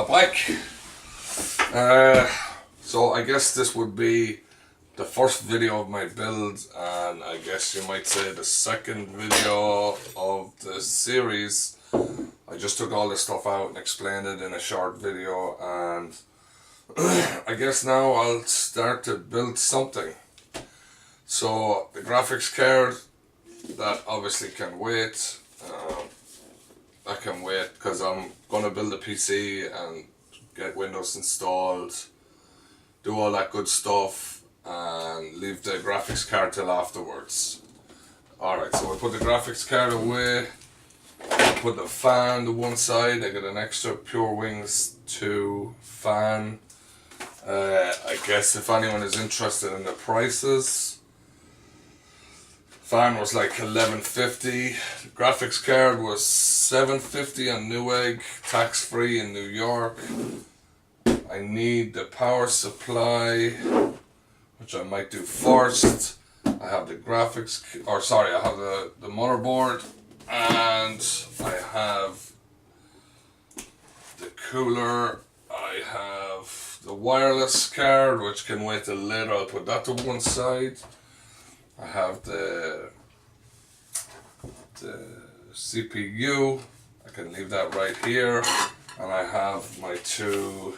back. So I guess this would be the first video of my build, and I guess you might say the second video of the series. I just took all this stuff out and explained it in a short video, and I guess now I'll start to build something. So the graphics card, that obviously can wait. That can wait because I'm going to build a PC and get Windows installed, do all that good stuff, and leave the graphics card till afterwards. Alright, so we'll put the graphics card away, put the fan to one side. I got an extra Pure Wings 2 fan. I guess if anyone is interested in the prices, fan was like $11.50, the graphics card was $7.50 on Newegg, tax free in New York. I need the power supply, which I might do first. I have the graphics, or sorry, I have the motherboard, and I have the cooler. I have the wireless card, which can wait a little. I'll put that to one side. I have the CPU, I can leave that right here, and I have my two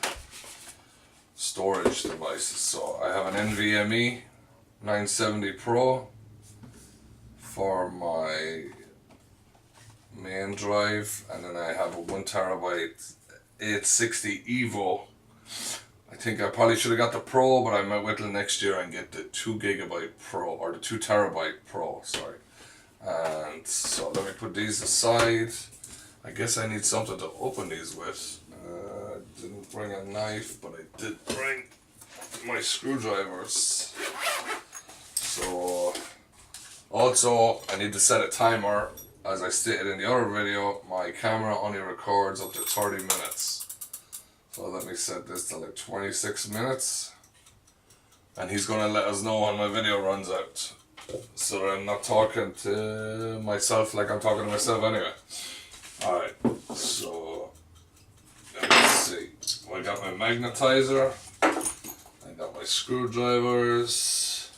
storage devices. So I have an NVMe 970 Pro for my main drive, and then I have a 1TB 860 Evo. I think I probably should have got the Pro, but I might wait till next year and get the 2GB Pro, or the 2TB Pro, sorry. And so let me put these aside. I guess I need something to open these with. I didn't bring a knife, but I did bring my screwdrivers. So, also I need to set a timer. As I stated in the other video, my camera only records up to 30 minutes. So let me set this to like 26 minutes, and he's going to let us know when my video runs out, so that I'm not talking to myself like I'm talking to myself anyway. Alright, so let's see. I got my magnetizer, I got my screwdrivers.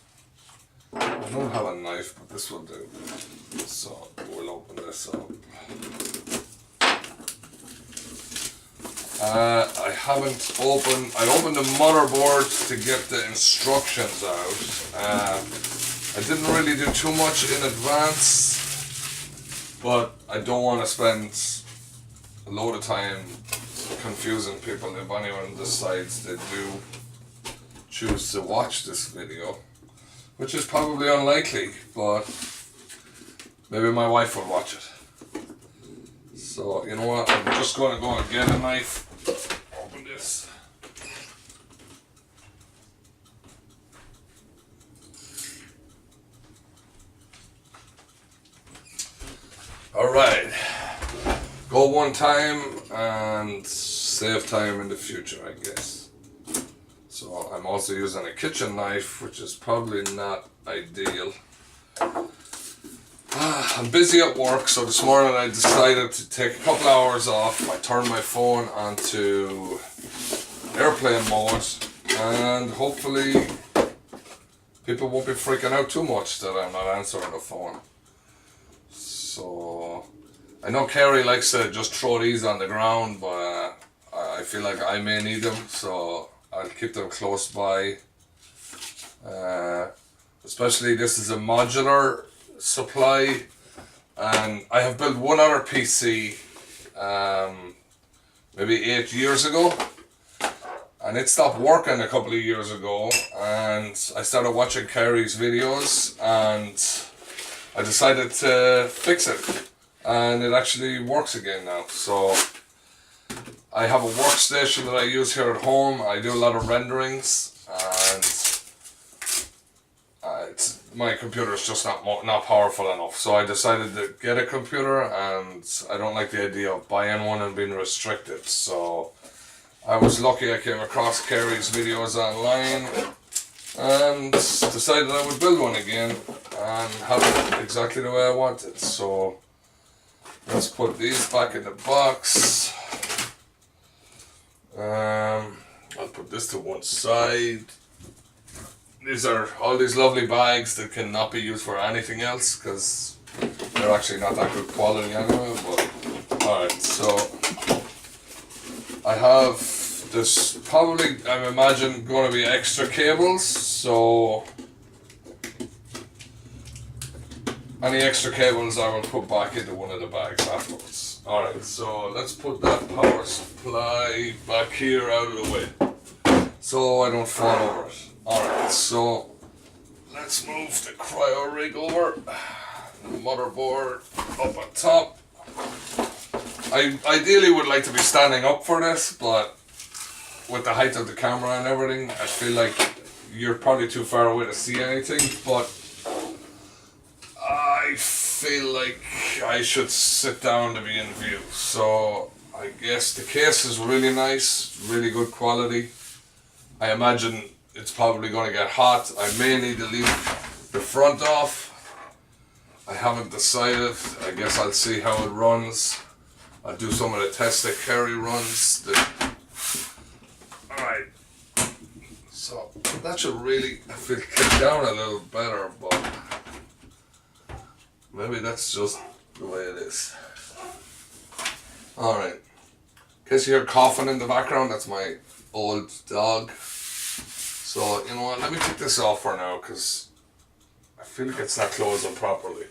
I don't have a knife, but this will do. So we'll open this up. I opened the motherboard to get the instructions out. I didn't really do too much in advance, but I don't want to spend a load of time confusing people if anyone decides they do choose to watch this video, which is probably unlikely, but maybe my wife will watch it. So, you know what, I'm just going to go and get a knife, open this. Alright, go one time and save time in the future, I guess. So I'm also using a kitchen knife, which is probably not ideal. I'm busy at work, so this morning I decided to take a couple hours off. I turned my phone onto airplane mode, and hopefully people won't be freaking out too much that I'm not answering the phone. So I know Carey likes to just throw these on the ground, but I feel like I may need them, so I'll keep them close by. Especially this is a modular supply, and I have built one other PC maybe 8 years ago, and it stopped working a couple of years ago, and I started watching Carey's videos, and I decided to fix it, and it actually works again now. So I have a workstation that I use here at home. I do a lot of renderings, and my computer is just not powerful enough. So I decided to get a computer, and I don't like the idea of buying one and being restricted. So I was lucky I came across Carey's videos online and decided I would build one again and have it exactly the way I want it. So let's put these back in the box. I'll put this to one side. These are all these lovely bags that cannot be used for anything else because they're actually not that good quality anyway. But alright, so I have this probably, I'm imagining, going to be extra cables, so any extra cables I will put back into one of the bags afterwards. Alright, so let's put that power supply back here out of the way so I don't fall over it. Alright, so let's move the CRYORIG over, the motherboard up on top. I ideally would like to be standing up for this, but with the height of the camera and everything, I feel like you're probably too far away to see anything, but I feel like I should sit down to be in view. So I guess the case is really nice, really good quality. I imagine it's probably going to get hot. I may need to leave the front off. I haven't decided. I guess I'll see how it runs. I'll do some of the tests that Carey runs. Alright. So that should really kick down a little better, but maybe that's just the way it is. Alright. In case you hear coughing in the background, that's my old dog. So, you know what, let me take this off for now because I feel like it's not closing properly.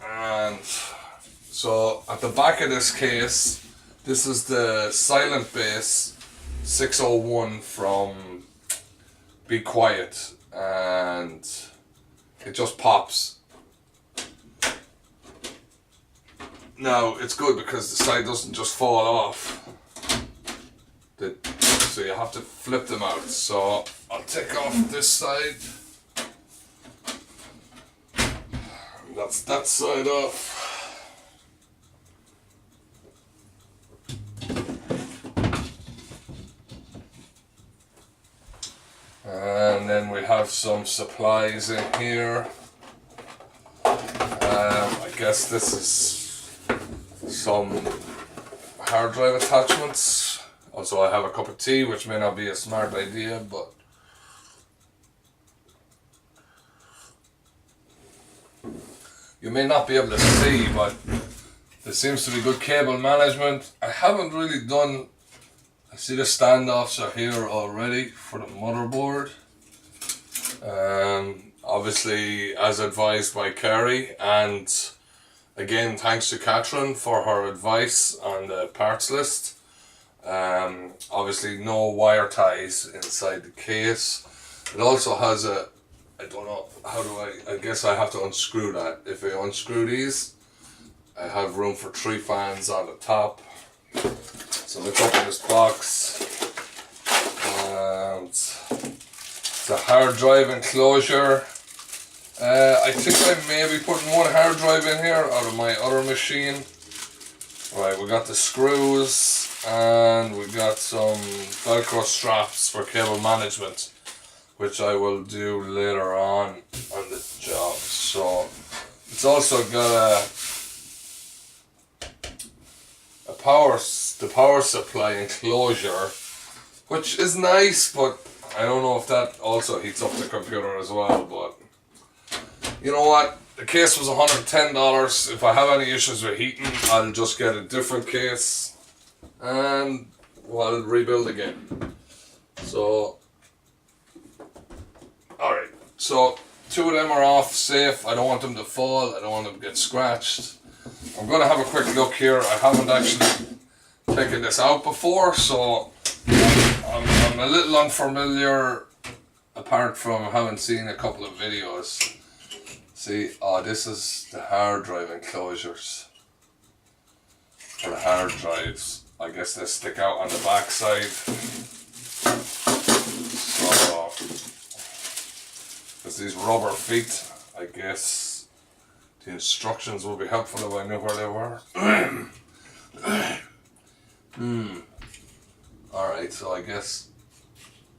And so, at the back of this case, this is the Silent Base 601 from Be Quiet, and it just pops. Now, it's good because the side doesn't just fall off. So you have to flip them out. So I'll take off this side. That's that side off. And then we have some supplies in here. I guess this is some hard drive attachments. Also, I have a cup of tea, which may not be a smart idea, but you may not be able to see, but there seems to be good cable management. I haven't really done, I see the standoffs are here already for the motherboard. Obviously, as advised by Carey, and again, thanks to Katherin for her advice on the parts list. Obviously no wire ties inside the case. It also has a, I don't know, how do I guess I have to unscrew that. If I unscrew these, I have room for 3 fans on the top. So let's open this box. And it's a hard drive enclosure. I think I may be putting one hard drive in here out of my other machine. Right, we got the screws and we got some Velcro straps for cable management, which I will do later on the job. So it's also got the power supply enclosure, which is nice, but I don't know if that also heats up the computer as well. But you know what? The case was $110. If I have any issues with heating, I'll just get a different case and I'll rebuild again. So, alright. So, 2 of them are off safe. I don't want them to fall. I don't want them to get scratched. I'm going to have a quick look here. I haven't actually taken this out before, so I'm a little unfamiliar apart from having seen a couple of videos. See, this is the hard drive enclosures for the hard drives. I guess they stick out on the back side. So, there's these rubber feet. I guess the instructions will be helpful if I knew where they were. Alright, so I guess,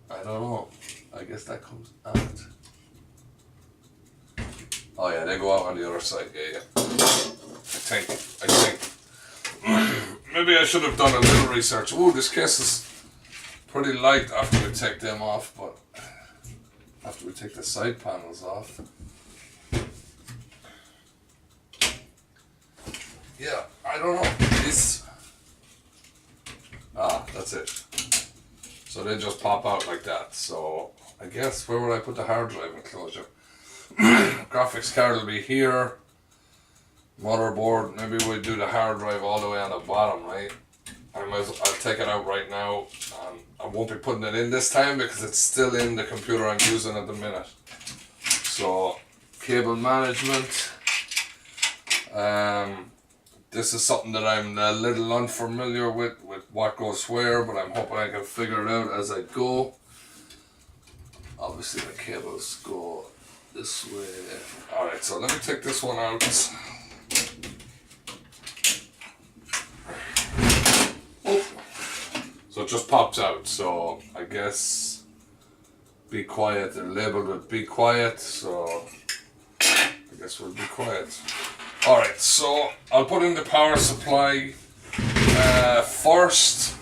I don't know. I guess that comes out. Oh yeah, they go out on the other side, yeah. I think. Maybe I should have done a little research. Ooh, this case is pretty light after we take them off, but after we take the side panels off. Yeah, I don't know. These. That's it. So they just pop out like that. So I guess where would I put the hard drive enclosure? Graphics card will be here. Motherboard, maybe we'll do the hard drive all the way on the bottom, right? I'll take it out right now. I won't be putting it in this time because it's still in the computer I'm using at the minute. So, cable management. This is something that I'm a little unfamiliar with what goes where, but I'm hoping I can figure it out as I go. Obviously the cables go this way. Alright, so let me take this one out. Oh. So it just pops out, so I guess be quiet. They're labeled with be quiet, so I guess we'll be quiet. Alright, so I'll put in the power supply first,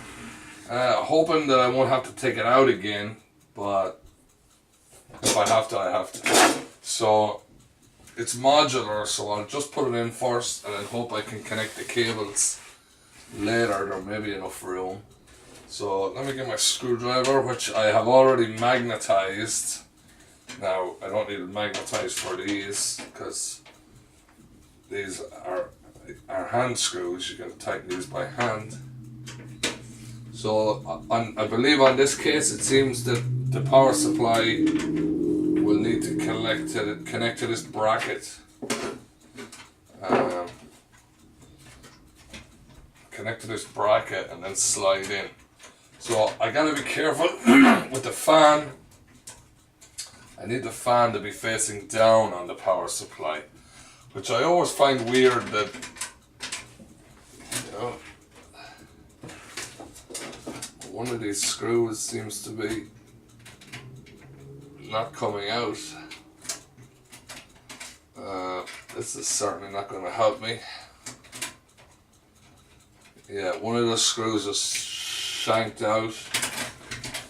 hoping that I won't have to take it out again, but if I have to, I have to. So it's modular, so I'll just put it in first and then hope I can connect the cables later. There may be enough room. So let me get my screwdriver, which I have already magnetized. Now I don't need it magnetized for these because these are hand screws. You can tighten these by hand. So I believe on this case it seems that the power supply will need to connect to this bracket. Connect to this bracket and then slide in. So I gotta be careful with the fan. I need the fan to be facing down on the power supply, which I always find weird that, you know, one of these screws seems to be not coming out. This is certainly not going to help me. Yeah, one of the screws is shanked out.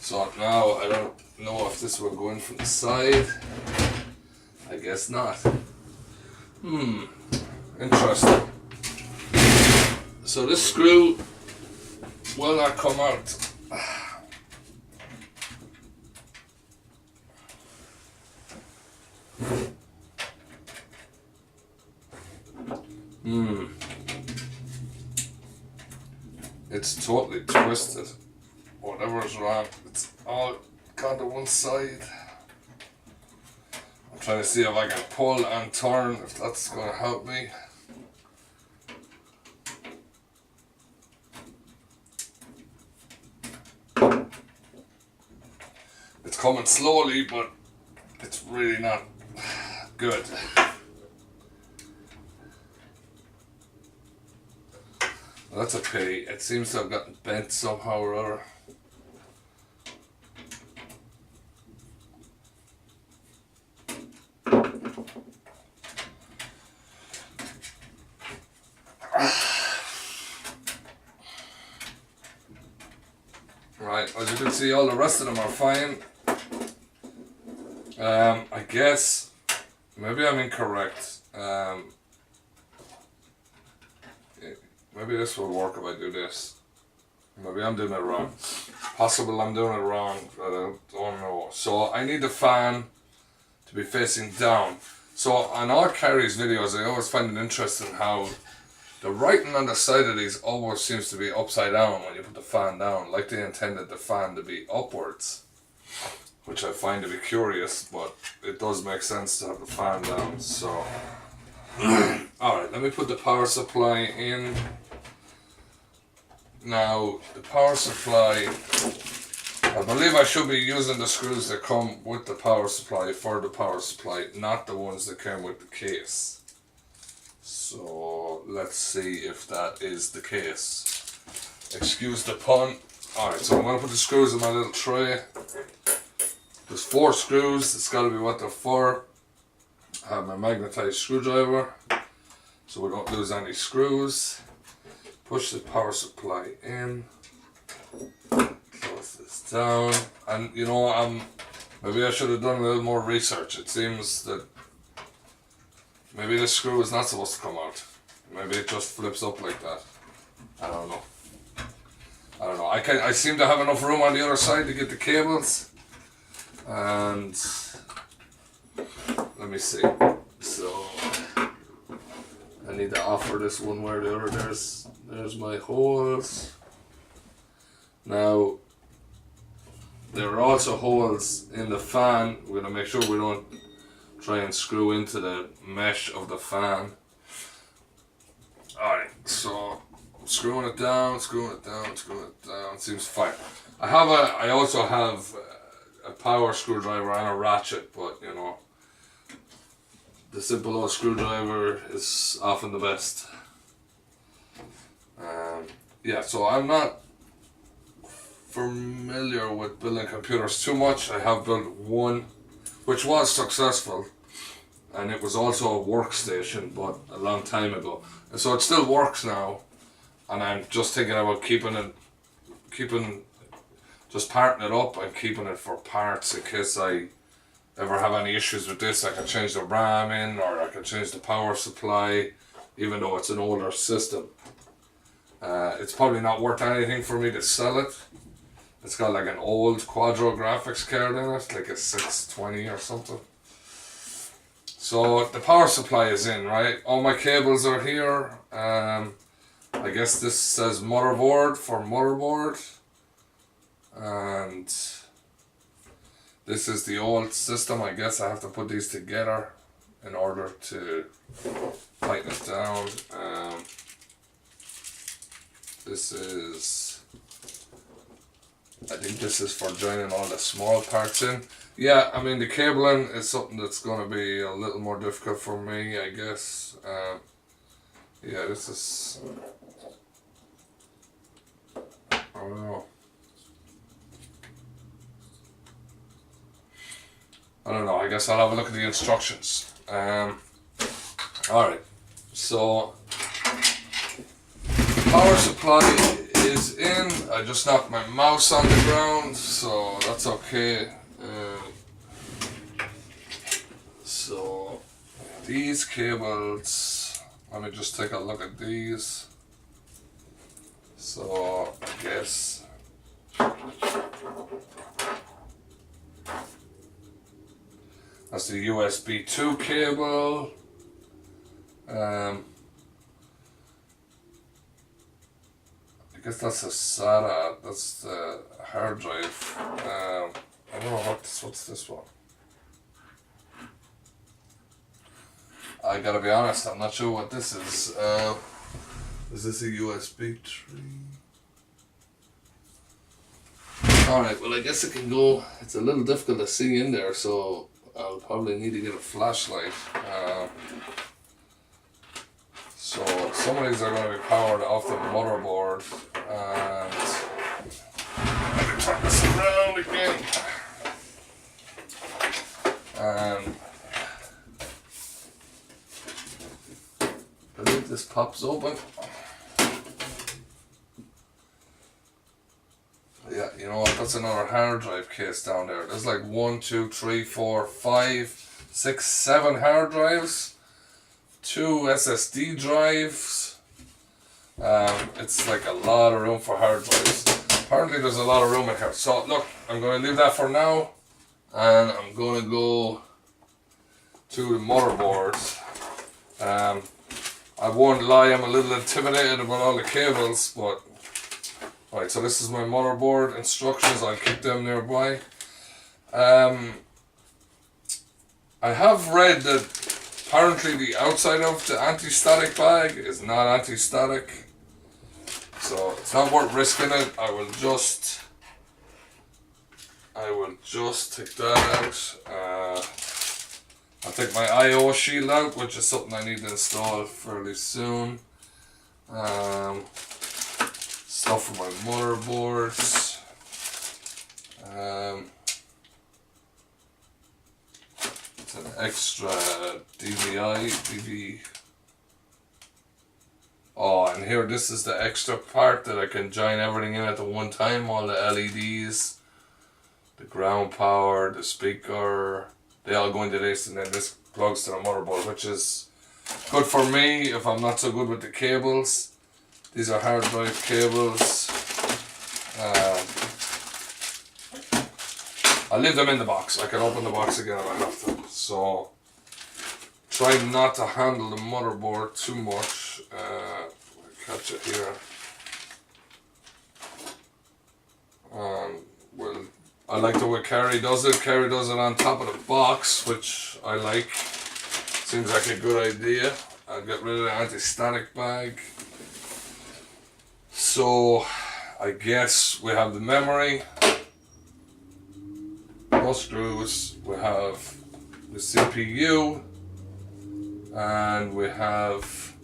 So now I don't know if this will go in from the side. I guess not. Interesting. So this screw will not come out. It's totally twisted. Whatever's wrong, it's all gone to one side. I'm trying to see if I can pull and turn, if that's going to help me. It's coming slowly, but it's really not good. Well, that's a pity. It seems to have gotten bent somehow or other. Right, as you can see, all the rest of them are fine. I guess maybe I'm incorrect. Maybe this will work if I do this. Maybe I'm doing it wrong. Possible I'm doing it wrong, but I don't know. So I need the fan to be facing down. So on all Carey's videos, I always find it interesting how the writing on the side of these always seems to be upside down when you put the fan down, like they intended the fan to be upwards, which I find to be curious, but it does make sense to have the fan down. So, alright, let me put the power supply in. Now, the power supply, I believe I should be using the screws that come with the power supply for the power supply, not the ones that came with the case. So, let's see if that is the case. Excuse the pun. Alright, so I'm going to put the screws in my little tray. There's 4 screws, it's got to be what they're for. I have my magnetized screwdriver, so we don't lose any screws. Push the power supply in, close this down, and you know, maybe I should have done a little more research. It seems that maybe the screw is not supposed to come out. Maybe it just flips up like that. I don't know. I seem to have enough room on the other side to get the cables, and let me see. So I need to offer this one way or the other. There's my holes. Now there are also holes in the fan. We're gonna make sure we don't try and screw into the mesh of the fan. Alright, so I'm screwing it down. Seems fine. I also have a power screwdriver and a ratchet, but you know, the simple old screwdriver is often the best. Yeah, so I'm not familiar with building computers too much. I have built one which was successful, and it was also a workstation, but a long time ago, and so it still works now, and I'm just thinking about just parting it up and keeping it for parts in case I ever have any issues with this. I can change the RAM in, or I can change the power supply, even though it's an older system. It's probably not worth anything for me to sell it. It's got like an old Quadro graphics card in it, like a 620 or something. So the power supply is in, right? All my cables are here. I guess this says motherboard for motherboard. And this is the old system. I guess I have to put these together in order to tighten it down. This is, I think this is for joining all the small parts in. Yeah, I mean the cabling is something that's going to be a little more difficult for me, I guess. Yeah, this is, I don't know. I guess I'll have a look at the instructions. Alright, so power supply is in. I just knocked my mouse on the ground, so that's okay. So these cables, let me just take a look at these. So I guess that's the USB 2 cable. I guess that's a SATA, that's the hard drive. I don't know what's this one. I gotta be honest, I'm not sure what this is. Is this a USB 3? Alright, well I guess it can go, it's a little difficult to see in there, so I'll probably need to get a flashlight. So some of these are going to be powered off the motherboard, and let me turn this around again. And I think this pops open. Yeah, you know what, that's another hard drive case down there. There's like 1, 2, 3, 4, 5, 6, 7 hard drives, 2 SSD drives. It's like a lot of room for hard drives. Apparently there's a lot of room in here. So look, I'm going to leave that for now, and I'm going to go to the motherboard. I won't lie, I'm a little intimidated about all the cables, but right, so this is my motherboard instructions. I'll keep them nearby. I have read that apparently the outside of the anti-static bag is not anti-static, so it's not worth risking it. I will just take that out. I'll take my I/O shield out, which is something I need to install fairly soon. Stuff for my motherboards. It's an extra DV Oh, and here, this is the extra part that I can join everything in at the one time. All the LEDs, the ground power, the speaker, they all go into this, and then this plugs to the motherboard, which is good for me if I'm not so good with the cables. These are hard drive cables. I'll leave them in the box. I can open the box again if I have to. So, try not to handle the motherboard too much. Catch it here. Well, I like the way Carey does it. Carey does it on top of the box, which I like. Seems like a good idea. I'll get rid of the anti-static bag. So, I guess we have the memory. No screws. We have the CPU. And we have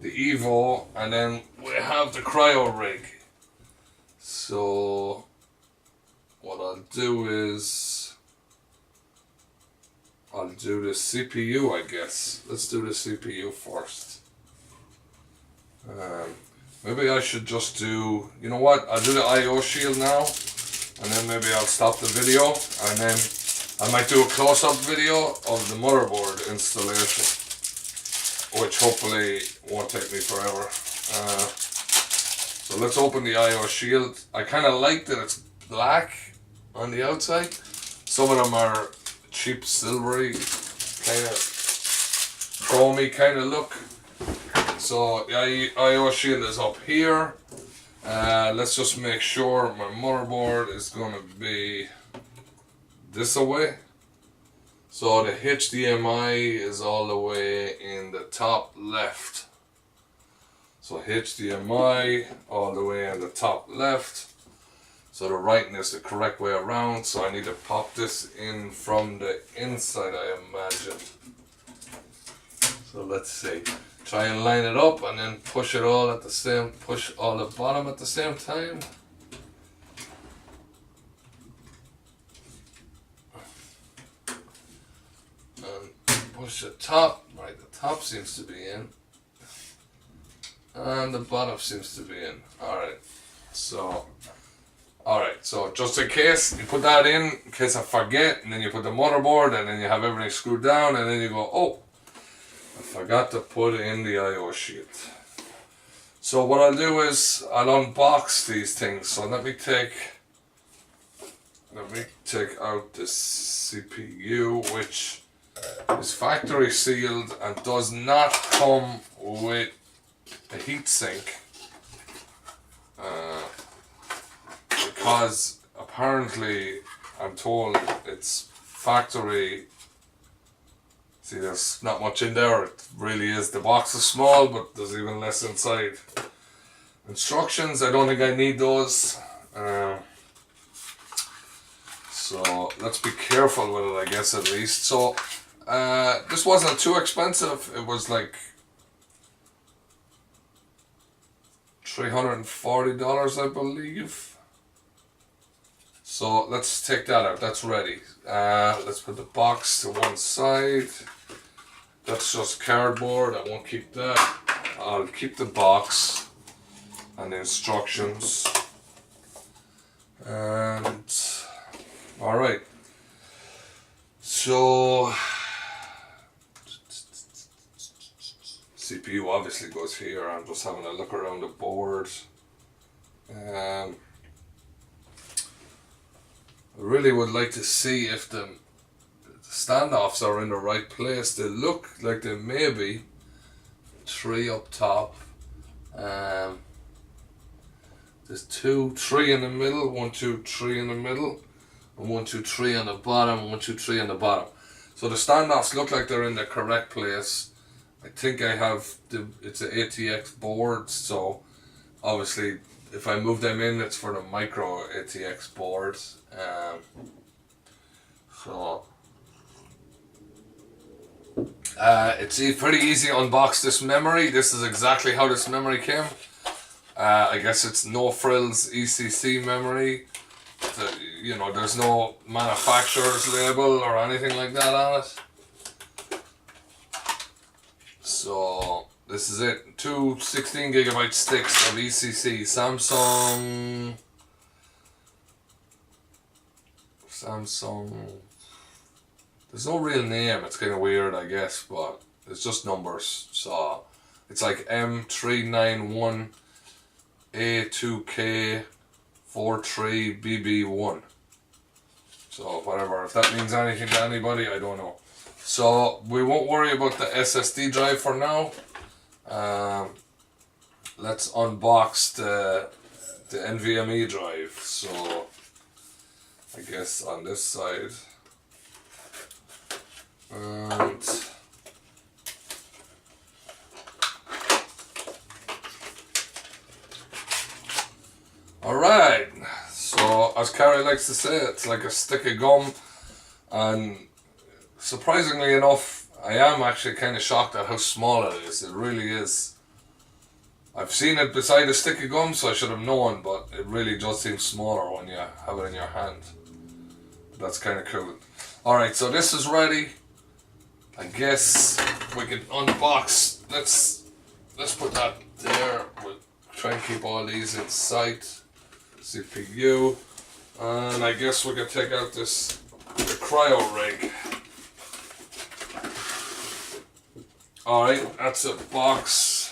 the Evo, and then we have the CRYORIG. So what I'll do is I'll do the CPU, I guess. Let's do the CPU first. Maybe I should just do, you know what, I'll do the IO shield now, and then maybe I'll stop the video, and then I might do a close-up video of the motherboard installation, which hopefully won't take me forever. So let's open the IO shield. I kind of like that it's black on the outside. Some of them are cheap silvery, kind of chromy kind of look. So the IO shield is up here. Let's just make sure my motherboard is going to be this away. So the HDMI is all the way in the top left. So HDMI all the way in the top left. So the writing is the correct way around. So I need to pop this in from the inside, I imagine. So let's see. Try and line it up and then push it all at the same, push all the bottom at the same time. And push the top, right, the top seems to be in. And the bottom seems to be in. Alright, so just in case, you put that in case I forget, and then you put the motherboard, and then you have everything screwed down, and then you go, oh, I forgot to put in the IO shield. So what I'll do is, I'll unbox these things. So let me take out the CPU, which is factory sealed and does not come with a heatsink. Because apparently I'm told it's factory. See, there's not much in there. It really is. The box is small, but there's even less inside. Instructions, I don't think I need those. So let's be careful with it, I guess, at least. So this wasn't too expensive. It was like $340, I believe. So let's take that out. That's ready. Let's put the box to one side. That's just cardboard. I won't keep that. I'll keep the box and the instructions. And alright. So CPU obviously goes here. I'm just having a look around the board. I really would like to see if the standoffs are in the right place. They look like they may be. 3 up top. There's 2, 3 in the middle. 1, 2, 3 in the middle. And 1, 2, 3 on the bottom. 1, 2, 3 on the bottom. So the standoffs look like they're in the correct place. I think I have it's an ATX board, so obviously if I move them in, it's for the micro ATX board. It's pretty easy to unbox this memory. This is exactly how this memory came. I guess it's no frills ECC memory. You know, there's no manufacturer's label or anything like that on it. So this is it. Two 16GB sticks of ECC. Samsung. There's no real name. It's kind of weird, I guess, but it's just numbers. So it's like M391A2K43BB1. So whatever, if that means anything to anybody, I don't know. So we won't worry about the SSD drive for now. Let's unbox the NVMe drive. So I guess on this side. And alright, so as Carey likes to say, it's like a stick of gum, and surprisingly enough, I am actually kind of shocked at how small it is. It really is. I've seen it beside a stick of gum, so I should have known, but it really does seem smaller when you have it in your hand. That's kind of cool. Alright, so this is ready. I guess we can unbox. Let's put that there. We'll try and keep all these in sight. CPU. And I guess we can take out the CRYORIG. Alright, that's a box.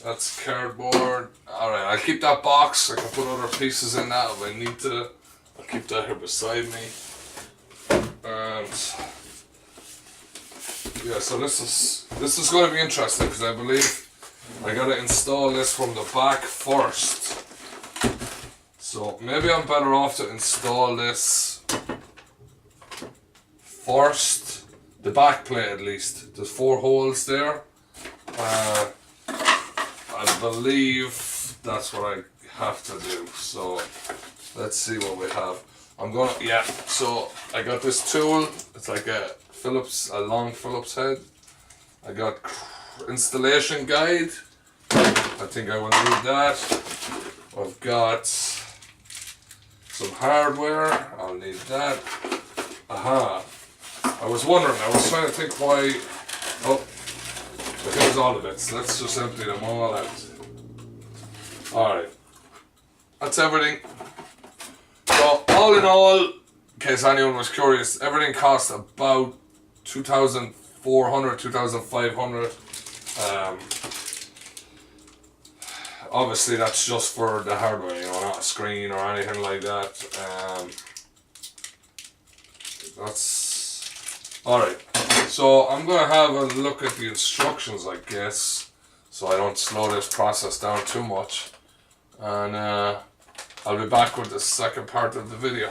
That's cardboard. Alright, I'll keep that box. I can put other pieces in that if I need to. I'll keep that here beside me. And yeah, so this is going to be interesting because I believe I gotta install this from the back first. So maybe I'm better off to install this first. The back plate at least. There's 4 holes there. I believe that's what I have to do. So let's see what we have. So I got this tool. It's like a long Phillips head. I got installation guide. I think I will need that. I've got some hardware. I'll need that. Aha. I was trying to think why. Oh, but here's all the bits. Let's just empty them all out. Alright. That's everything. So, all in all, in case anyone was curious, everything cost about 2,400, 2,500. Obviously, that's just for the hardware, you know, not a screen or anything like that. That's alright. So, I'm going to have a look at the instructions, I guess, so I don't slow this process down too much. And I'll be back with the second part of the video.